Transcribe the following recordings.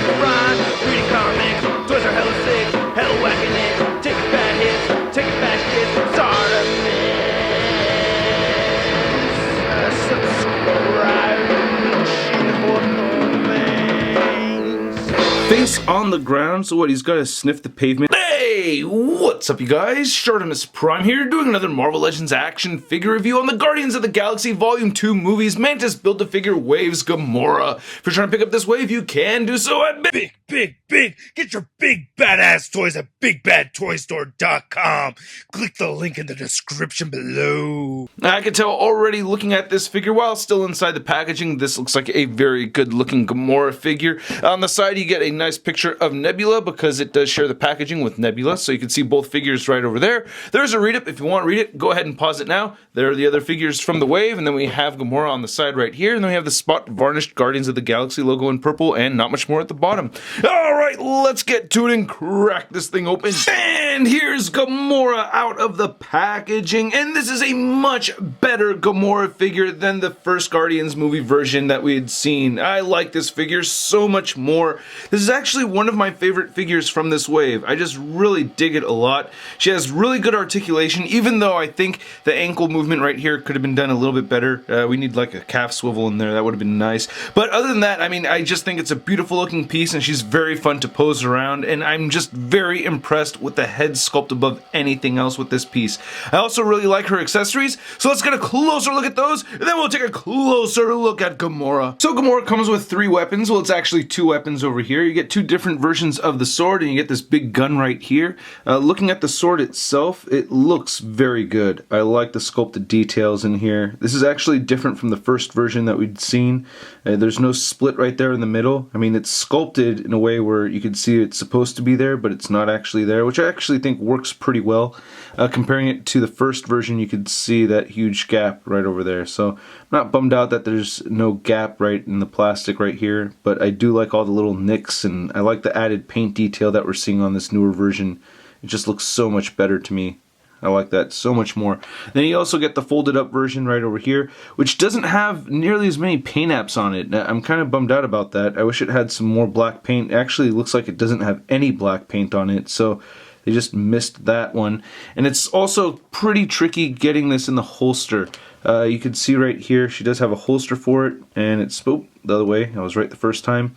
watching the rhyme, reading comics, toys are hella sick, hella whacking it, taking bad hits, taking bad shits, Subscribe. Face on the ground, so what, he's gotta sniff the pavement? Hey, what's up you guys? ShartimusPrime here, doing another Marvel Legends action figure review on the Guardians of the Galaxy Volume 2 movies. Mantis Build-A-Figure Waves Gamora. If you're trying to pick up this wave, you can do so at Big! Get your big badass toys at BigBadToyStore.com. Click the link in the description below. I can tell already looking at this figure, while still inside the packaging, this looks like a very good looking Gamora figure. On the side you get a nice picture of Nebula because it does share the packaging with Nebula, so you can see both figures right over there. There's a read-up. If you want to read it, go ahead and pause it now. There are the other figures from the wave, and then we have Gamora on the side right here, and then we have the spot varnished Guardians of the Galaxy logo in purple, and not much more at the bottom. Alright, let's get to it and crack this thing open. And here's Gamora out of the packaging, and this is a much better Gamora figure than the first Guardians movie version that we had seen. I like this figure so much more. This is actually one of my favorite figures from this wave. I just really dig it a lot. She has really good articulation, even though I think the ankle movement right here could have been done a little bit better. We need like a calf swivel in there. That would have been nice. But other than that, I mean, I just think it's a beautiful looking piece, and she's very fun to pose around, and I'm just very impressed with the head sculpt above anything else with this piece. I also really like her accessories, so let's get a closer look at those, and then we'll take a closer look at Gamora. So Gamora comes with 3 weapons. Well, it's actually 2 weapons over here. You get 2 different versions of the sword, and you get this big gun right here. Looking at the sword itself, it looks very good. I like the sculpted details in here. This is actually different from the first version that we'd seen. There's no split right there in the middle. I mean, it's sculpted in a way where you can see it's supposed to be there, but it's not actually there, which I actually think works pretty well. Comparing it to the first version, you could see that huge gap right over there. So I'm not bummed out that there's no gap right in the plastic right here, but I do like all the little nicks, and I like the added paint detail that we're seeing on this newer version. It just looks so much better to me. I like that so much more. Then you also get the folded up version right over here, which doesn't have nearly as many paint apps on it. I'm kind of bummed out about that. I wish it had some more black paint. Actually, it looks like it doesn't have any black paint on it, so they just missed that one. And it's also pretty tricky getting this in the holster. You can see right here, she does have a holster for it, and it's, oh, the other way, I was right the first time.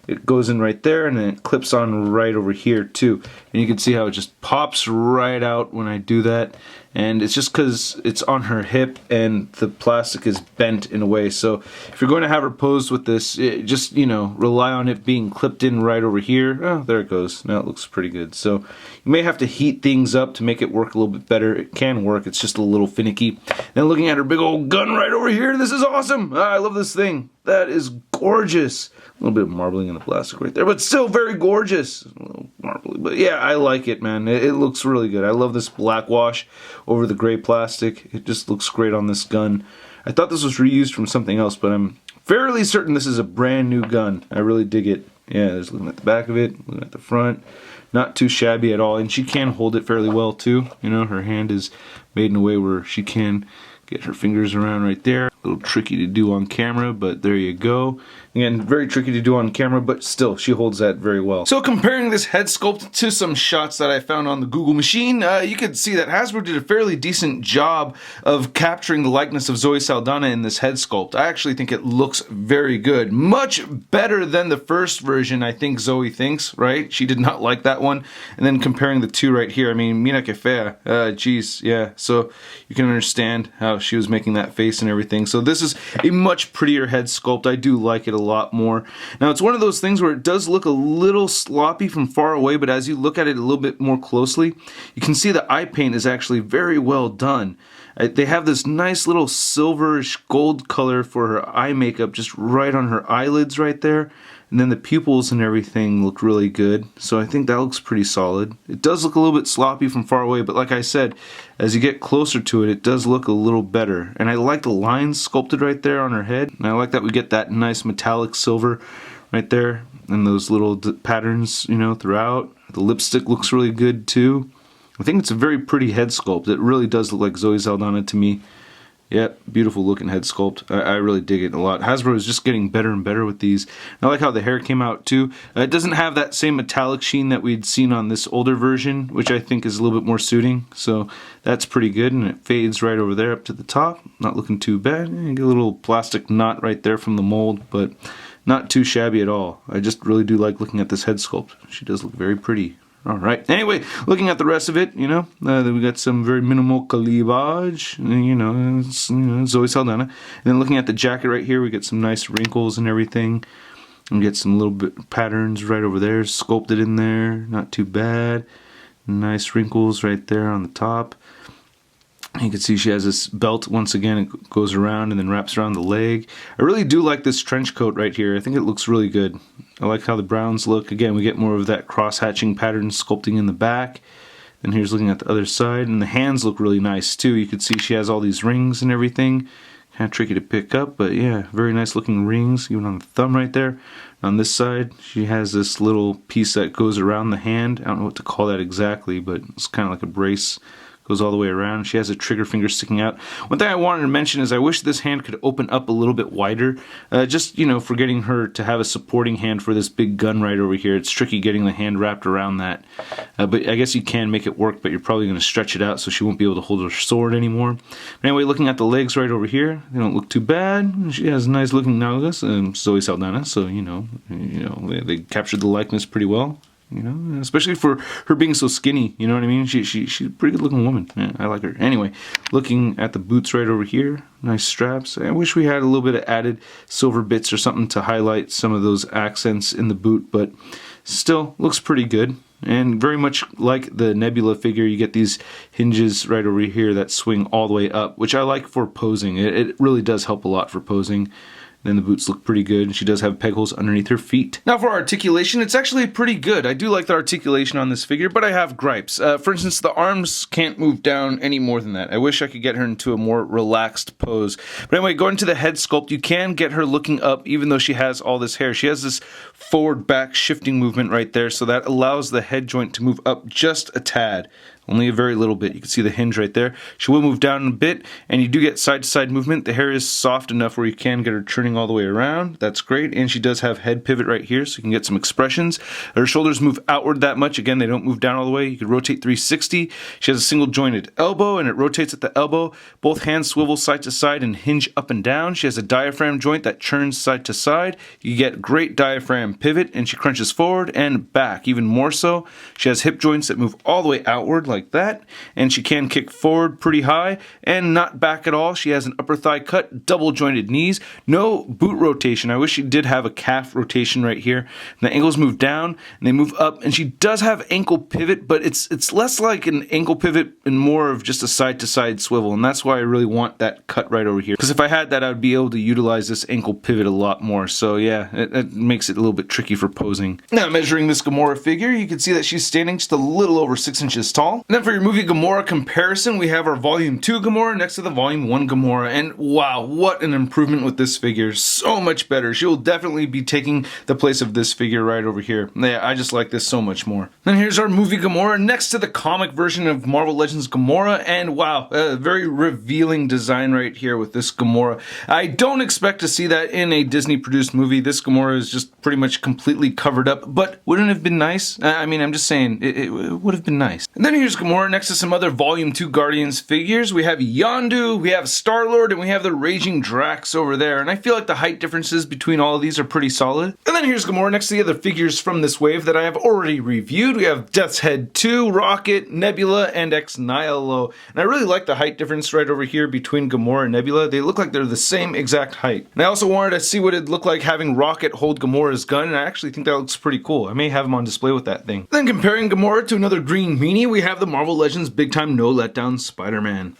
It goes in right there, and then it clips on right over here too. And you can see how it just pops right out when I do that. And it's just because it's on her hip and the plastic is bent in a way. So if you're going to have her pose with this, just, you know, rely on it being clipped in right over here. Oh, there it goes. Now it looks pretty good. So you may have to heat things up to make it work a little bit better. It can work. It's just a little finicky. Then looking at her big old gun right over here, this is awesome. I love this thing. That is gorgeous. A little bit of marbling in the plastic right there, but still very gorgeous. A little marbly, but yeah, I like it, man. It looks really good. I love this black wash over the gray plastic. It just looks great on this gun. I thought this was reused from something else, but I'm fairly certain this is a brand new gun. I really dig it. Yeah, there's looking at the back of it, looking at the front. Not too shabby at all, and she can hold it fairly well too. You know, her hand is made in a way where she can get her fingers around right there. A little tricky to do on camera, but there you go. Again, very tricky to do on camera, but still, she holds that very well. So comparing this head sculpt to some shots that I found on the Google machine, you could see that Hasbro did a fairly decent job of capturing the likeness of Zoe Saldana in this head sculpt. I actually think it looks very good. Much better than the first version, I think Zoe thinks, right? She did not like that one. And then comparing the two right here, I mean, mira que fea. Geez, yeah. So you can understand how she was making that face and everything. So this is a much prettier head sculpt. I do like it a lot more. Now it's one of those things where it does look a little sloppy from far away, but as you look at it a little bit more closely, you can see the eye paint is actually very well done. They have this nice little silverish gold color for her eye makeup just right on her eyelids right there. And then the pupils and everything look really good. So I think that looks pretty solid. It does look a little bit sloppy from far away, but like I said, as you get closer to it, it does look a little better. And I like the lines sculpted right there on her head. And I like that we get that nice metallic silver right there. And those little patterns, you know, throughout. The lipstick looks really good too. I think it's a very pretty head sculpt. It really does look like Zoe Saldana to me. Yep, beautiful looking head sculpt. I really dig it a lot. Hasbro is just getting better and better with these. I like how the hair came out too. It doesn't have that same metallic sheen that we'd seen on this older version, which I think is a little bit more suiting. So that's pretty good, and it fades right over there up to the top. Not looking too bad. You get a little plastic knot right there from the mold, but not too shabby at all. I just really do like looking at this head sculpt. She does look very pretty. Alright, anyway, looking at the rest of it, we got some very minimal cleavage, Zoe Saldana. And then looking at the jacket right here, we get some nice wrinkles and everything. And we get some little bit patterns right over there, sculpted in there, not too bad. Nice wrinkles right there on the top. You can see she has this belt, once again, it goes around and then wraps around the leg. I really do like this trench coat right here. I think it looks really good. I like how the browns look. Again, we get more of that cross-hatching pattern sculpting in the back. Then here's looking at the other side, and the hands look really nice too. You can see she has all these rings and everything. Kind of tricky to pick up, but yeah, very nice looking rings, even on the thumb right there. On this side, she has this little piece that goes around the hand. I don't know what to call that exactly, but it's kind of like a brace. Goes all the way around. She has a trigger finger sticking out. One thing I wanted to mention is I wish this hand could open up a little bit wider. Just, for getting her to have a supporting hand for this big gun right over here. It's tricky getting the hand wrapped around that. But I guess you can make it work, but you're probably going to stretch it out so she won't be able to hold her sword anymore. But anyway, looking at the legs right over here, they don't look too bad. She has nice looking nalgas, Zoe Saldana, so, they captured the likeness pretty well. Especially for her being so skinny, you know what I mean? She's a pretty good looking woman. Yeah, I like her. Anyway, looking at the boots right over here, nice straps. I wish we had a little bit of added silver bits or something to highlight some of those accents in the boot, but still looks pretty good. And very much like the Nebula figure, you get these hinges right over here that swing all the way up, which I like for posing. It really does help a lot for posing. Then the boots look pretty good. She does have peg holes underneath her feet. Now for articulation, it's actually pretty good. I do like the articulation on this figure, but I have gripes. For instance, the arms can't move down any more than that. I wish I could get her into a more relaxed pose. But anyway, going to the head sculpt, you can get her looking up even though she has all this hair. She has this forward-back shifting movement right there, so that allows the head joint to move up just a tad. Only a very little bit. You can see the hinge right there. She will move down a bit, and you do get side-to-side movement. The hair is soft enough where you can get her turning all the way around. That's great, and she does have head pivot right here, so you can get some expressions. Her shoulders move outward that much. Again, they don't move down all the way. You can rotate 360. She has a single-jointed elbow, and it rotates at the elbow. Both hands swivel side to side and hinge up and down. She has a diaphragm joint that turns side to side. You get great diaphragm pivot, and she crunches forward and back, even more so. She has hip joints that move all the way outward, like that, and she can kick forward pretty high and not back at all. She has an upper thigh cut, double jointed knees, no boot rotation. I wish she did have a calf rotation right here. And the ankles move down and they move up, and she does have ankle pivot, but it's less like an ankle pivot and more of just a side to side swivel, and that's why I really want that cut right over here, because if I had that, I would be able to utilize this ankle pivot a lot more. So yeah, it makes it a little bit tricky for posing. Now measuring this Gamora figure, you can see that she's standing just a little over 6 inches tall. And then for your movie Gamora comparison, we have our Volume 2 Gamora next to the Volume 1 Gamora, and wow, what an improvement with this figure. So much better. She will definitely be taking the place of this figure right over here. Yeah, I just like this so much more. Then here's our movie Gamora next to the comic version of Marvel Legends Gamora, and wow, a very revealing design right here with this Gamora. I don't expect to see that in a Disney produced movie. This Gamora is just pretty much completely covered up, but wouldn't it have been nice? I mean, I'm just saying, it would have been nice. And then here's Gamora next to some other Volume 2 Guardians figures. We have Yondu, we have Star-Lord, and we have the Raging Drax over there, and I feel like the height differences between all of these are pretty solid. And then here's Gamora next to the other figures from this wave that I have already reviewed. We have Death's Head 2, Rocket, Nebula, and Ex-Nihilo. And I really like the height difference right over here between Gamora and Nebula. They look like they're the same exact height. And I also wanted to see what it'd look like having Rocket hold Gamora's gun, and I actually think that looks pretty cool. I may have him on display with that thing. Then comparing Gamora to another green meanie, we have the Marvel Legends Big Time No Letdown Spider-Man.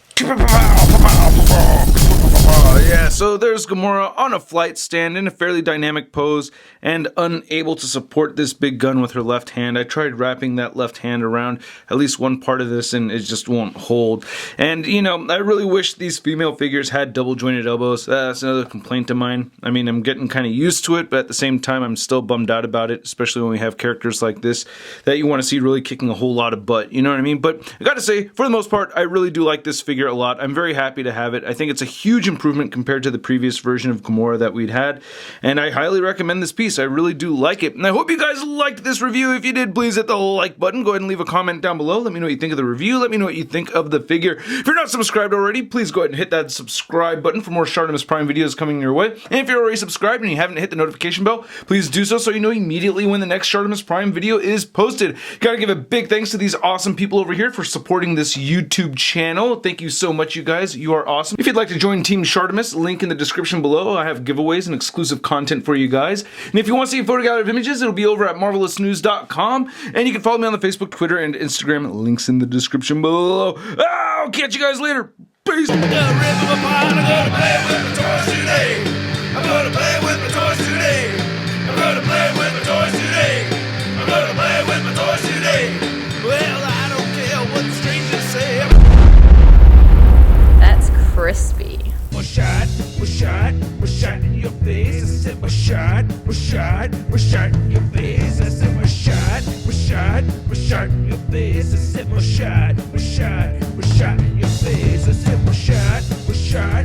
Yeah, So there's Gamora on a flight stand in a fairly dynamic pose and unable to support this big gun with her left hand. I tried wrapping that left hand around at least one part of this and it just won't hold. And you know, I really wish these female figures had double jointed elbows. That's another complaint of mine. I mean, I'm getting kind of used to it, but at the same time I'm still bummed out about it, especially when we have characters like this that you want to see really kicking a whole lot of butt, you know what I mean? But I gotta say, for the most part, I really do like this figure a lot. I'm very happy to have it. I think it's a huge improvement compared to the previous version of Gamora that we'd had, and I highly recommend this piece. I really do like it, and I hope you guys liked this review. If you did, please hit the like button. Go ahead and leave a comment down below. Let me know what you think of the review. Let me know what you think of the figure. If you're not subscribed already, please go ahead and hit that subscribe button for more Shartimus Prime videos coming your way. And if you're already subscribed and you haven't hit the notification bell, please do so you know immediately when the next Shartimus Prime video is posted. Gotta give a big thanks to these awesome people over here for supporting this YouTube channel. Thank you so much, you guys. You are awesome. If you'd like to join Team Shartimus, link in the description below. I have giveaways and exclusive content for you guys. And if you want to see a photo gallery of images, it'll be over at marvelousnews.com. And you can follow me on the Facebook, Twitter, and Instagram. Links in the description below. I'll catch you guys later. Peace. I'm gonna play with my toys today. I'm gonna play with my toys today. I'm gonna play with my toys today. I'm gonna play with my toys today. Well, I don't care what the strangers say. That's crispy. We're shot in your face. I said we're shot in your face. I said we're shot in your face. I said we're shot in your face. I said we're shot